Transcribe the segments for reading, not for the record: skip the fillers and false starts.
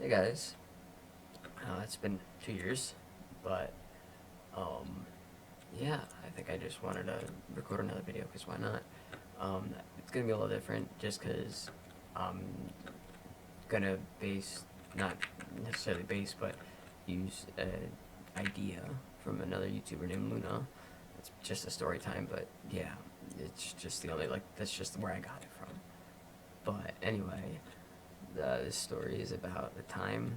Hey guys, it's been 2 years, but um, yeah, I think I just wanted to record another video because why not? It's gonna be a little different just because I'm gonna not necessarily base, but use an idea from another YouTuber named Luna. It's just a story time, but yeah, it's just that's just where I got it from. But anyway, this story is about the time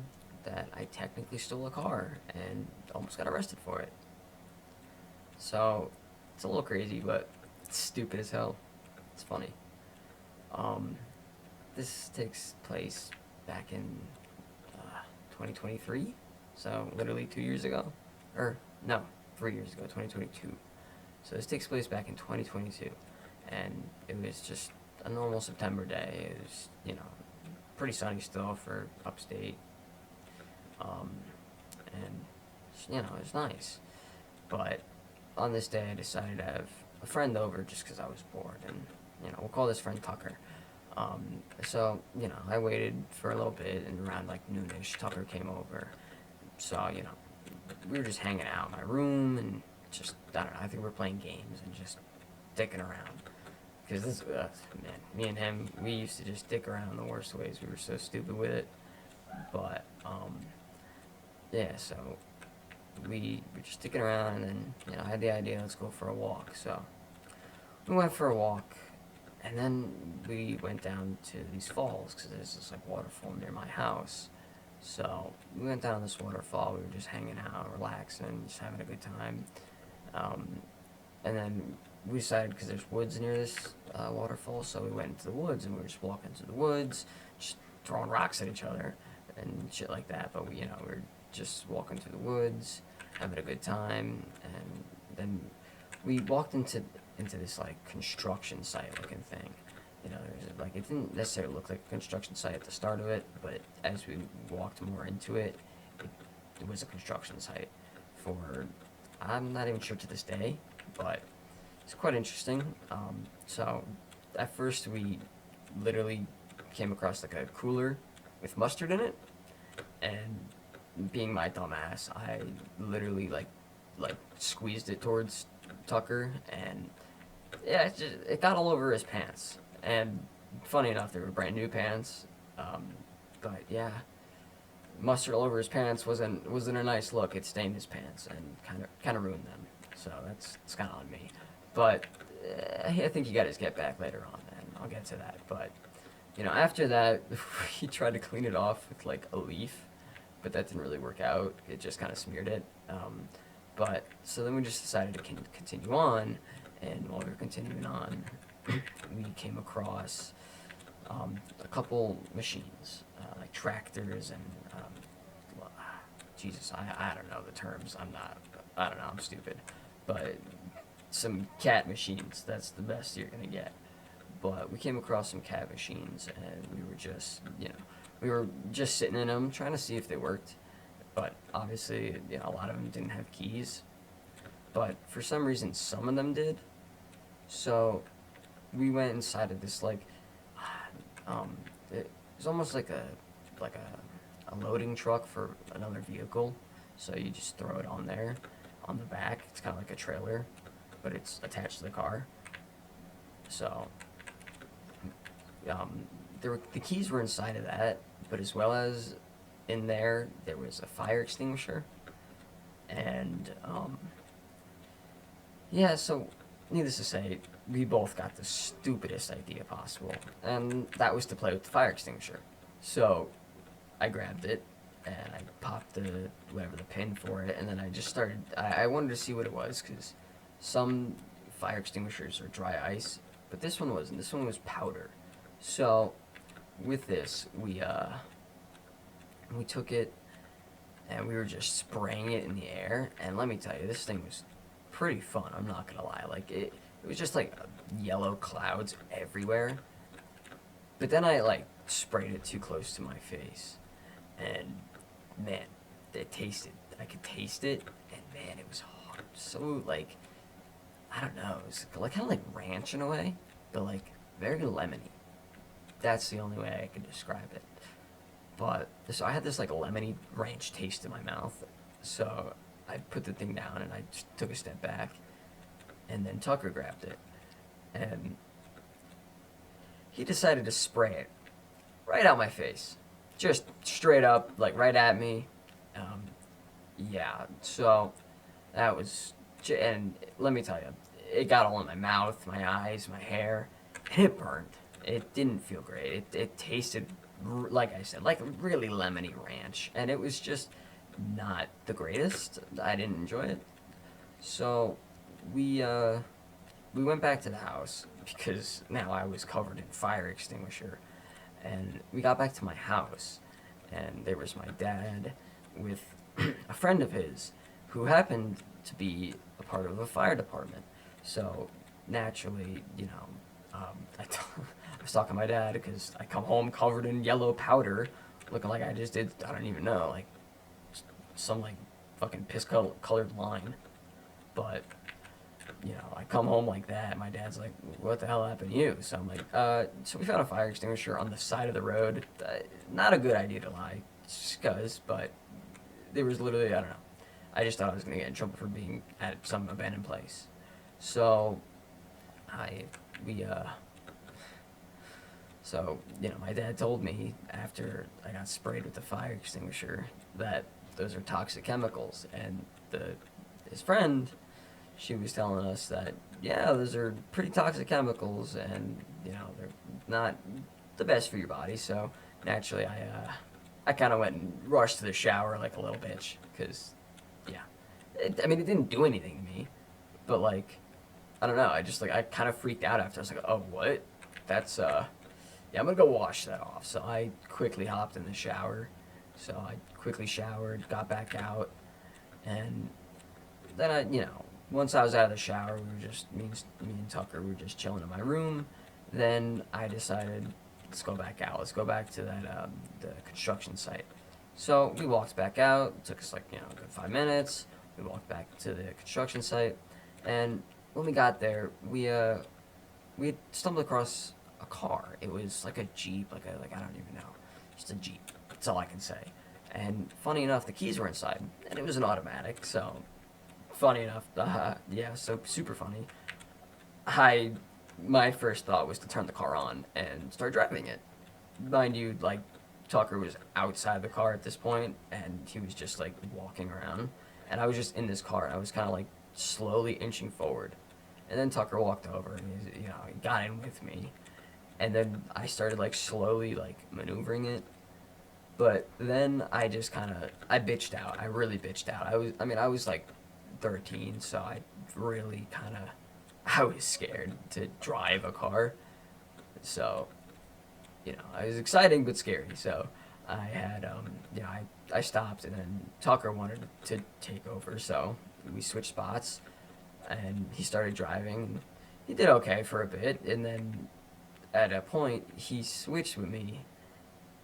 that I technically stole a car and almost got arrested for it. So it's a little crazy, but it's stupid as hell. It's funny. Um, this takes place back in 2023, so literally 2 years ago, or no, 3 years ago, 2022. So this takes place back in 2022, and it was just a normal September day. It was, pretty sunny still for upstate, um, and it was nice. But on this day, I decided to have a friend over just because I was bored, and we'll call this friend Tucker. So I waited for a little bit, and around like noonish, Tucker came over. So we were just hanging out in my room, and just I don't know. I think we were playing games and just dicking around. Because man, me and him, we used to just dick around in the worst ways. We were so stupid with it. But yeah, so we were just sticking around, and then I had the idea, let's go for a walk. So we went for a walk, and then we went down to these falls because there's this like waterfall near my house. So we went down this waterfall. We were just hanging out, relaxing, just having a good time. Um, and then we decided, because there's woods near this waterfall, so we went into the woods, and we were just walking through the woods, just throwing rocks at each other and shit like that. But we were just walking through the woods, having a good time, and then we walked into this like construction site looking thing. There's like it didn't necessarily look like a construction site at the start of it, but as we walked more into it, it, it was a construction site for, I'm not even sure to this day, but it's quite interesting. So at first we literally came across like a cooler with mustard in it, and being my dumbass, I literally like squeezed it towards Tucker, and yeah, it got all over his pants. And funny enough, they were brand new pants. Um, but yeah, mustard all over his pants wasn't a nice look. It stained his pants and kind of ruined them. So it's kind of on me. But I think he got his get back later on, and I'll get to that. But after that, he tried to clean it off with like a leaf, but that didn't really work out. It just kind of smeared it. But so then we just decided to continue on, and while we were continuing on, we came across a couple machines, like tractors and well, Jesus, I don't know the terms. I don't know. I'm stupid, but some cat machines. That's the best you're gonna get. But we came across some cat machines, and we were just sitting in them, trying to see if they worked. But obviously, a lot of them didn't have keys. But for some reason, some of them did. So we went inside of this like, it was almost like a loading truck for another vehicle. So you just throw it on there, on the back. It's kind of like a trailer, but it's attached to the car. So um, the keys were inside of that, but as well as in there was a fire extinguisher, and yeah. So needless to say, we both got the stupidest idea possible, and that was to play with the fire extinguisher. So I grabbed it and I popped the pin for it, and then I just started. I wanted to see what it was because some fire extinguishers are dry ice, but this one wasn't. This one was powder. So with this, we took it and we were just spraying it in the air. And let me tell you, this thing was pretty fun. I'm not gonna lie. Like it was just like yellow clouds everywhere. But then I like sprayed it too close to my face, and man, it tasted. I could taste it, and man, it was hard. So like, I don't know. It was like kind of like ranch in a way, but like very lemony. That's the only way I could describe it. But so I had this like lemony ranch taste in my mouth. So I put the thing down and I just took a step back, and then Tucker grabbed it, and he decided to spray it right out my face, just straight up, like right at me. Um, yeah, so that was, and let me tell you, it got all in my mouth, my eyes, my hair, and it burned. It didn't feel great. It tasted, like I said, like really lemony ranch, and it was just not the greatest. I didn't enjoy it. So we went back to the house because now I was covered in fire extinguisher, and we got back to my house, and there was my dad with a friend of his who happened to be a part of the fire department. So naturally, I was talking to my dad because I come home covered in yellow powder, looking like I just did, I don't even know, like some like fucking piss colored line. But I come home like that. My dad's like, "What the hell happened to you?" So I'm like, so we found a fire extinguisher on the side of the road. Not a good idea to lie, just cause, but there was literally, I don't know. I just thought I was gonna get in trouble for being at some abandoned place. So I we so my dad told me after I got sprayed with the fire extinguisher that those are toxic chemicals, and his friend, she was telling us that yeah, those are pretty toxic chemicals, and they're not the best for your body. So naturally, I kind of went and rushed to the shower like a little bitch, because yeah, I mean it didn't do anything to me, but like I don't know, I kind of freaked out after. I was like, oh what? That's yeah, I'm gonna go wash that off. So I quickly hopped in the shower. So I quickly showered, got back out, and then once I was out of the shower, we were just me and Tucker were just chilling in my room. Then I decided, let's go back out. Let's go back to that the construction site. So we walked back out. It took us like a good 5 minutes. We walked back to the construction site, and when we got there, we had stumbled across a car. It was like a Jeep, like I don't even know, just a Jeep. That's all I can say. And funny enough, the keys were inside, and it was an automatic. So funny enough, yeah, so super funny. My first thought was to turn the car on and start driving it. Mind you, like Tucker was outside the car at this point, and he was just like walking around, and I was just in this car, and I was kind of like slowly inching forward, and then Tucker walked over, and he got in with me, and then I started like slowly like maneuvering it. But then I bitched out. I really bitched out. I was like 13, so I was scared to drive a car. So, I was exciting but scary. So I had, I stopped, and then Tucker wanted to take over. So we switched spots, and he started driving. He did okay for a bit, and then at a point he switched with me,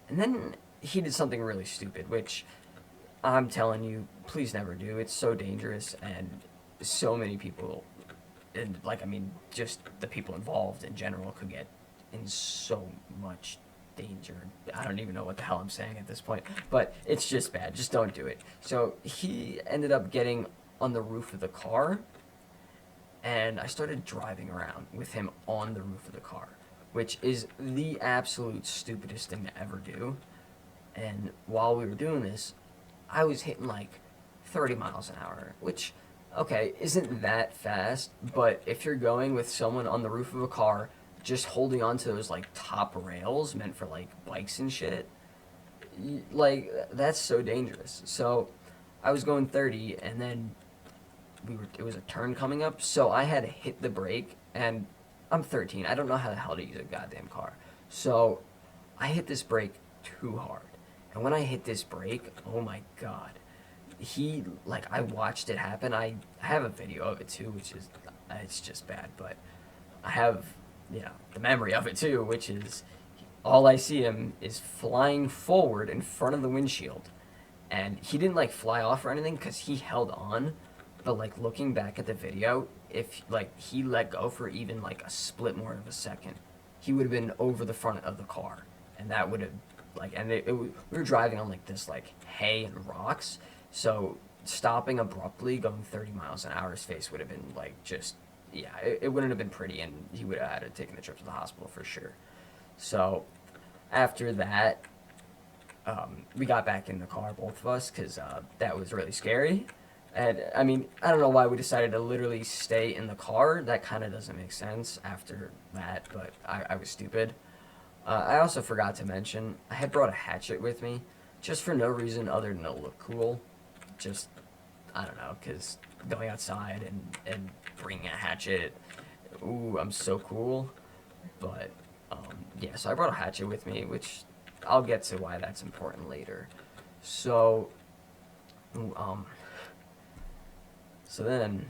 and then he did something really stupid, which I'm telling you, please never do. It's so dangerous, and so many people, and just the people involved in general could get in so much danger. I don't even know what the hell I'm saying at this point, but it's just bad. Just don't do it. So he ended up getting on the roof of the car, and I started driving around with him on the roof of the car, which is the absolute stupidest thing to ever do. And while we were doing this, I was hitting like 30 miles an hour, which, okay, isn't that fast, but if you're going with someone on the roof of a car just holding onto those like top rails meant for like bikes and shit, like that's so dangerous. So I was going 30, and then it was a turn coming up, so I had to hit the brake, and I'm 13. I don't know how the hell to use a goddamn car. So I hit this brake too hard. And when I hit this brake, oh my god. I watched it happen. I have a video of it too, which is, it's just bad, but I have, the memory of it too, which is, all I see him is flying forward in front of the windshield. And he didn't like fly off or anything because he held on, but like looking back at the video, if like he let go for even like a split more of a second, he would have been over the front of the car, and that would have like, and we were driving on like this like hay and rocks, so stopping abruptly going 30 miles an hour, his face would have been like just, yeah, it wouldn't have been pretty, and he would have had to take the trip to the hospital for sure. So after that, we got back in the car, both of us, because that was really scary. And I mean, I don't know why we decided to literally stay in the car. That kind of doesn't make sense after that, but I was stupid. I also forgot to mention, I had brought a hatchet with me, just for no reason other than to look cool. Just, I don't know, because going outside and bringing a hatchet, ooh, I'm so cool. But, yeah, so I brought a hatchet with me, which I'll get to why that's important later. So, um, so then,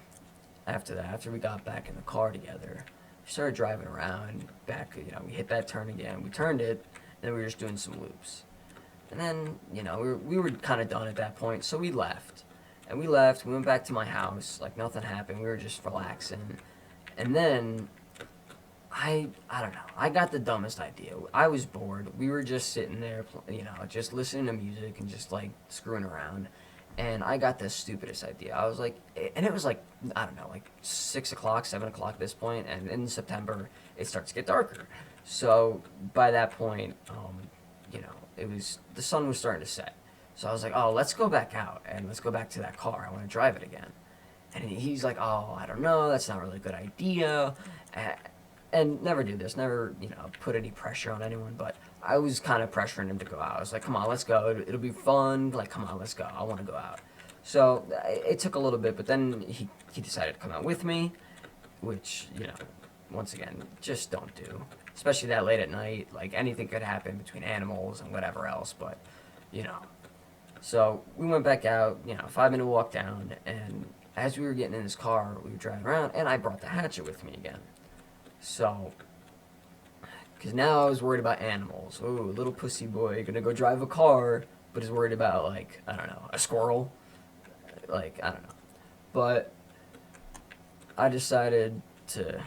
after that, after we got back in the car together, we started driving around back, we hit that turn again, we turned it, and then we were just doing some loops. And then, we were kind of done at that point, so we left. And we left, we went back to my house, like nothing happened, we were just relaxing. And then, I don't know, I got the dumbest idea. I was bored, we were just sitting there, just listening to music and just like screwing around. And I got the stupidest idea. I was like, and it was like, I don't know, like 6 o'clock, 7 o'clock at this point, and in September, it starts to get darker. So by that point, the sun was starting to set. So I was like, oh, let's go back out and let's go back to that car. I want to drive it again. And he's like, oh, I don't know, that's not really a good idea. And never do this, never, put any pressure on anyone, but I was kind of pressuring him to go out. I was like, come on, let's go. It'll be fun. Like, come on, let's go. I want to go out. So it took a little bit, but then he decided to come out with me, which, once again, just don't do. Especially that late at night. Like, anything could happen between animals and whatever else, but, So we went back out, 5-minute walk down, and as we were getting in his car, we were driving around, and I brought the hatchet with me again. So, because now I was worried about animals. Ooh, little pussy boy gonna go drive a car, but is worried about, like, I don't know, a squirrel? Like, I don't know. But I decided to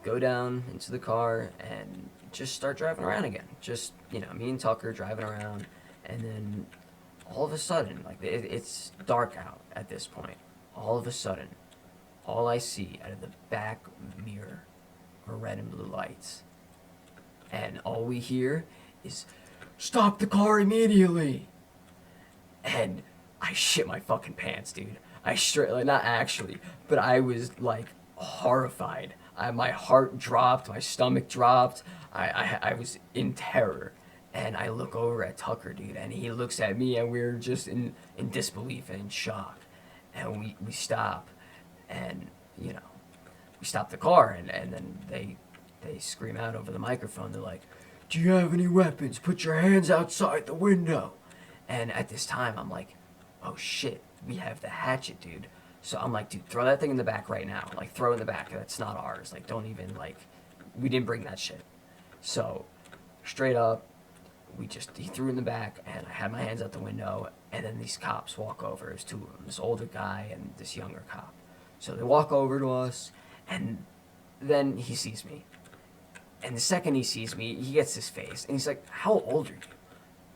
go down into the car and just start driving around again. Just, me and Tucker driving around, and then all of a sudden, like, it's dark out at this point. All of a sudden, all I see out of the back mirror are red and blue lights. And all we hear is, stop the car immediately! And I shit my fucking pants, dude. I straight, like, not actually, but I was, like, horrified. My heart dropped, my stomach dropped, I was in terror. And I look over at Tucker, dude, and he looks at me, and we're just in disbelief and in shock. And we stop, and, we stop the car, and then they scream out over the microphone. They're like, do you have any weapons? Put your hands outside the window. And at this time, I'm like, oh shit, we have the hatchet, dude. So I'm like, dude, throw that thing in the back right now. Like, throw it in the back. That's not ours. Like, don't even, like, we didn't bring that shit. So, straight up, he threw it in the back, and I had my hands out the window, and then these cops walk over. There's two of them, this older guy and this younger cop. So they walk over to us, and then he sees me. And the second he sees me, he gets his face, and he's like, how old are you?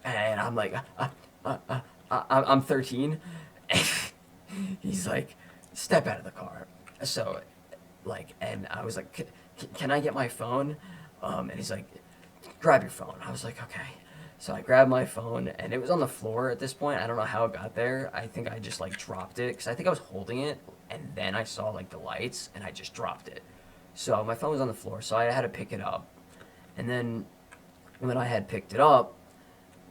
And I'm like, I'm 13. He's like, step out of the car. So, like, and I was like, can I get my phone? And he's like, grab your phone. I was like, okay. So I grabbed my phone, and it was on the floor at this point. I don't know how it got there. I think I just, like, dropped it, because I think I was holding it, and then I saw, like, the lights, and I just dropped it. So my phone was on the floor, so I had to pick it up. And then when I had picked it up,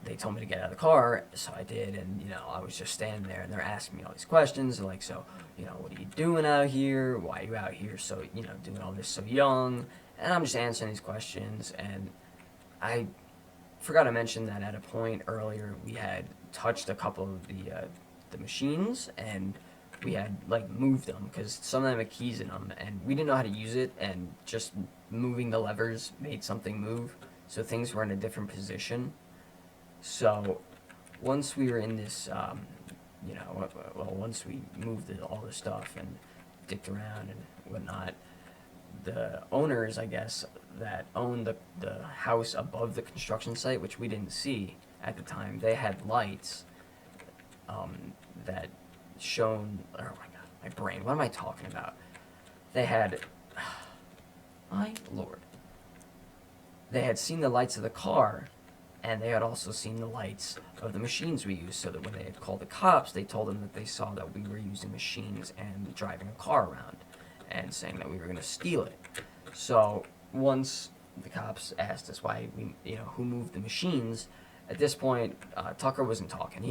they told me to get out of the car, so I did, and, I was just standing there, and they're asking me all these questions, like, so, what are you doing out here? Why are you out here so, doing all this so young? And I'm just answering these questions, and I forgot to mention that at a point earlier, we had touched a couple of the machines, and we had, like, moved them, because some of them had keys in them, and we didn't know how to use it, and just moving the levers made something move, so things were in a different position. So, once we were in this, once we moved all the stuff and dicked around and whatnot, the owners, I guess, that owned the house above the construction site, which we didn't see at the time, they had lights that shone. Oh my god, my brain. What am I talking about? They had. My lord. They had seen the lights of the car, and they had also seen the lights of the machines we used, so that when they had called the cops, they told them that they saw that we were using machines and driving a car around, and saying that we were going to steal it. So once the cops asked us why who moved the machines, at this point, Tucker wasn't talking.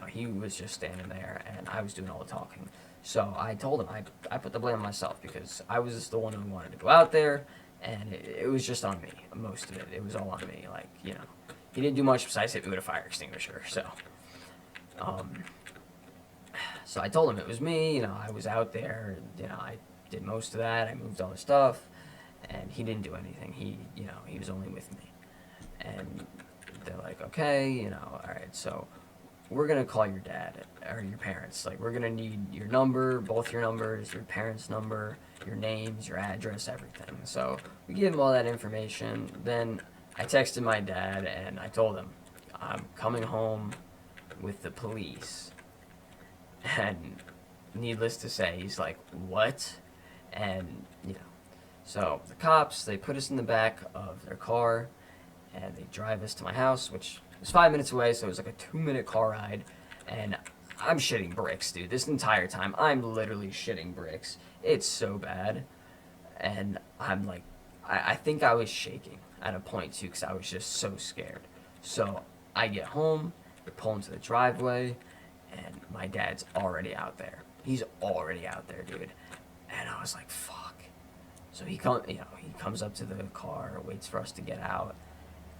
He was just standing there, and I was doing all the talking. So I told him I put the blame on myself because I was the one who wanted to go out there, and it was just on me. Most of it, it was all on me. Like, he didn't do much besides hit me with a fire extinguisher. Um, so I told him it was me. I was out there. I did most of that. I moved all the stuff, and he didn't do anything. He was only with me, and they're like, okay, all right, so we're gonna call your dad or your parents. Like, we're gonna need your number, both your numbers, your parents' number, your names, your address, everything. So we gave him all that information. Then I texted my dad and I told him I'm coming home with the police. And needless to say, he's like, what? And so the cops, they put us in the back of their car and they drive us to my house, which was 5 minutes away, so it was like a 2-minute car ride. And I'm shitting bricks, dude. This entire time, I'm literally shitting bricks. It's so bad. And I'm like, I think I was shaking at a point, too, because I was just so scared. So I get home, they pull into the driveway, and my dad's already out there. He's already out there, dude. And I was like, fuck. So he comes up to the car, waits for us to get out,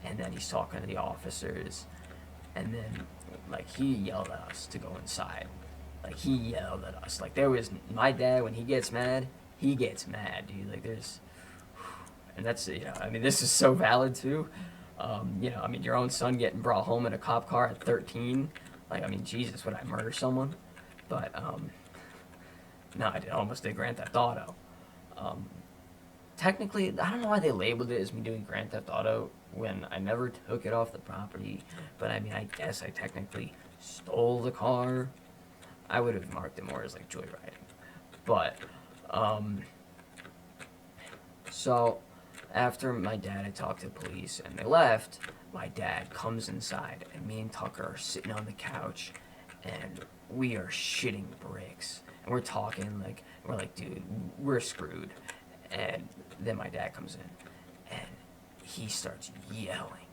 and then he's talking to the officers, and then, like, he yelled at us to go inside. Like, he yelled at us. Like, my dad, when he gets mad, dude. Like, and that's, this is so valid, too. Your own son getting brought home in a cop car at 13. Like, Jesus, would I murder someone? But, no, I almost did Grand Theft Auto. Technically, I don't know why they labeled it as me doing Grand Theft Auto when I never took it off the property, but I guess I technically stole the car. I would have marked it more as like joyriding. But, so after my dad had talked to the police and they left, my dad comes inside and me and Tucker are sitting on the couch and we are shitting bricks. And we're talking we're like, dude, we're screwed. And then my dad comes in and he starts yelling.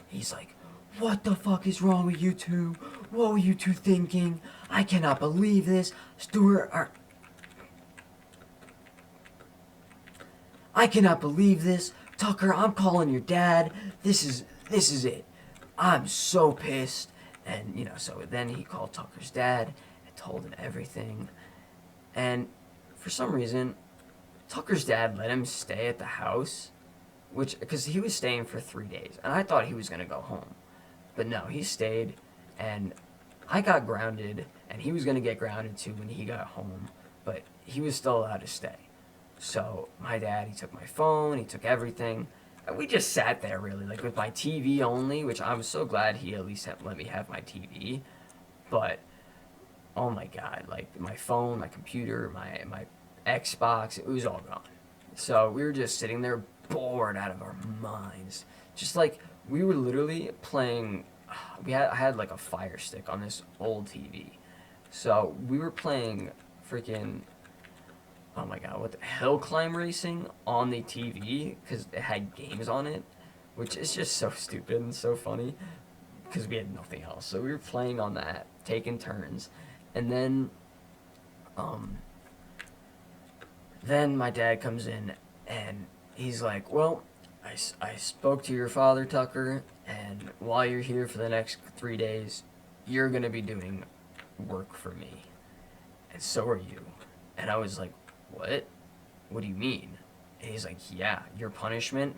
He's like, what the fuck is wrong with you two? What were you two thinking? I cannot believe this. I cannot believe this. Tucker, I'm calling your dad. This is it. I'm so pissed. And, so then he called Tucker's dad and told him everything. And for some reason, Tucker's dad let him stay at the house, because he was staying for 3 days, and I thought he was going to go home. But no, he stayed, and I got grounded, and he was going to get grounded too when he got home, but he was still allowed to stay. So my dad, he took my phone, he took everything, and we just sat there really, like with my TV only, which I was so glad he at least let me have my TV, but oh my god, like my phone, my computer, my Xbox, it was all gone. So we were just sitting there bored out of our minds. Just like, we were literally playing, I had like a Fire Stick on this old TV. So we were playing freaking, oh my god, what the hill climb racing on the TV, because it had games on it, which is just so stupid and so funny, because we had nothing else. So we were playing on that, taking turns, and then my dad comes in and he's like, well, I spoke to your father, Tucker, and while you're here for the next 3 days, you're going to be doing work for me. And so are you. And I was like, what? What do you mean? And he's like, yeah, your punishment,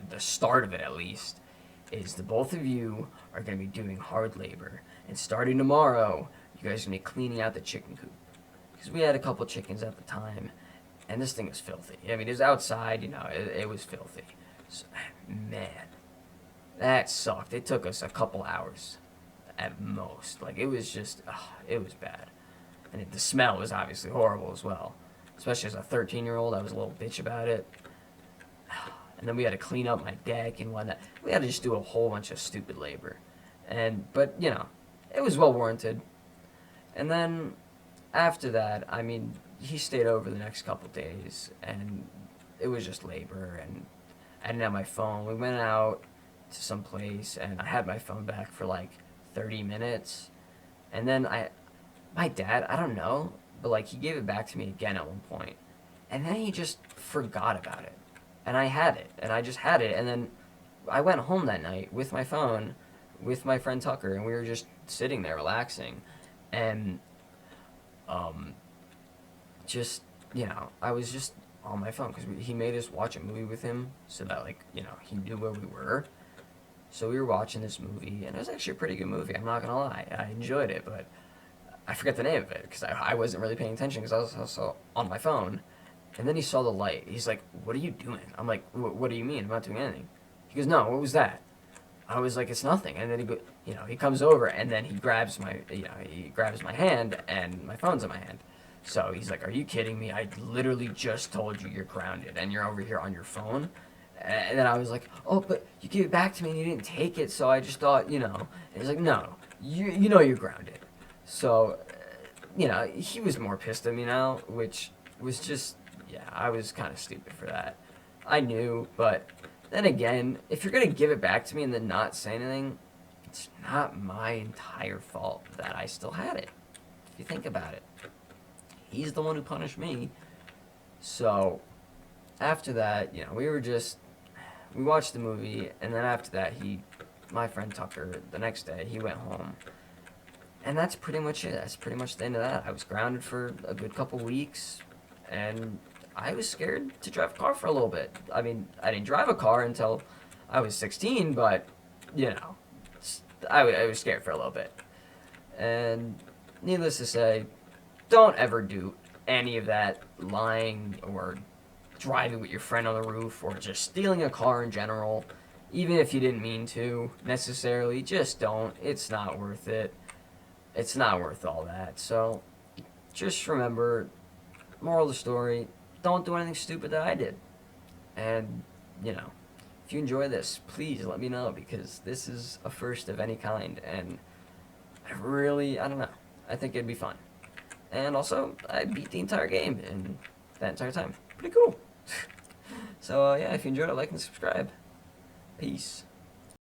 the start of it at least, is the both of you are going to be doing hard labor. And starting tomorrow, you guys are going to be cleaning out the chicken coop. Because we had a couple chickens at the time, And this thing was filthy. I mean, it was outside, it was filthy. So, man, that sucked. It took us a couple hours at most. Like, it was just, it was bad. And the smell was obviously horrible as well. Especially as a 13-year-old, I was a little bitch about it. And then we had to clean up my deck and whatnot. We had to just do a whole bunch of stupid labor. But, it was well warranted. And then after that, I mean, he stayed over the next couple days, and it was just labor, and I didn't have my phone. We went out to some place, and I had my phone back for like 30 minutes, and then my dad, I don't know, but like he gave it back to me again at one point, and then he just forgot about it, and I had it, and I just had it, and then I went home that night with my phone, with my friend Tucker, and we were just sitting there relaxing, and just I was just on my phone because he made us watch a movie with him so that like he knew where we were. So we were watching this movie, and it was actually a pretty good movie. I'm not gonna lie, I enjoyed it, but I forget the name of it because I wasn't really paying attention because I was also on my phone. And then he saw the light. He's like, "What are you doing?" I'm like, "What do you mean? I'm not doing anything." He goes, "No, what was that?" I was like, "It's nothing." And then he comes over, and then he grabs my hand, and my phone's in my hand. So he's like, "Are you kidding me? I literally just told you you're grounded, and you're over here on your phone." And then I was like, "Oh, but you gave it back to me, and you didn't take it, so I just thought, And he's like, "No, you know you're grounded." So, he was more pissed at me now, which was just, yeah, I was kind of stupid for that. I knew, but then again, if you're gonna give it back to me and then not say anything, it's not my entire fault that I still had it. If you think about it, he's the one who punished me. So after that, we watched the movie, and then after that, my friend Tucker, the next day, he went home. And that's pretty much it. That's pretty much the end of that. I was grounded for a good couple weeks, and I was scared to drive a car for a little bit. I mean, I didn't drive a car until I was 16, but, I was scared for a little bit. And needless to say, don't ever do any of that lying or driving with your friend on the roof or just stealing a car in general. Even if you didn't mean to necessarily, just don't. It's not worth it. It's not worth all that. So just remember, moral of the story, don't do anything stupid that I did. And, if you enjoy this, please let me know because this is a first of any kind. And I don't know. I think it'd be fun. And also, I beat the entire game in that entire time. Pretty cool. So, yeah, if you enjoyed it, like and subscribe. Peace.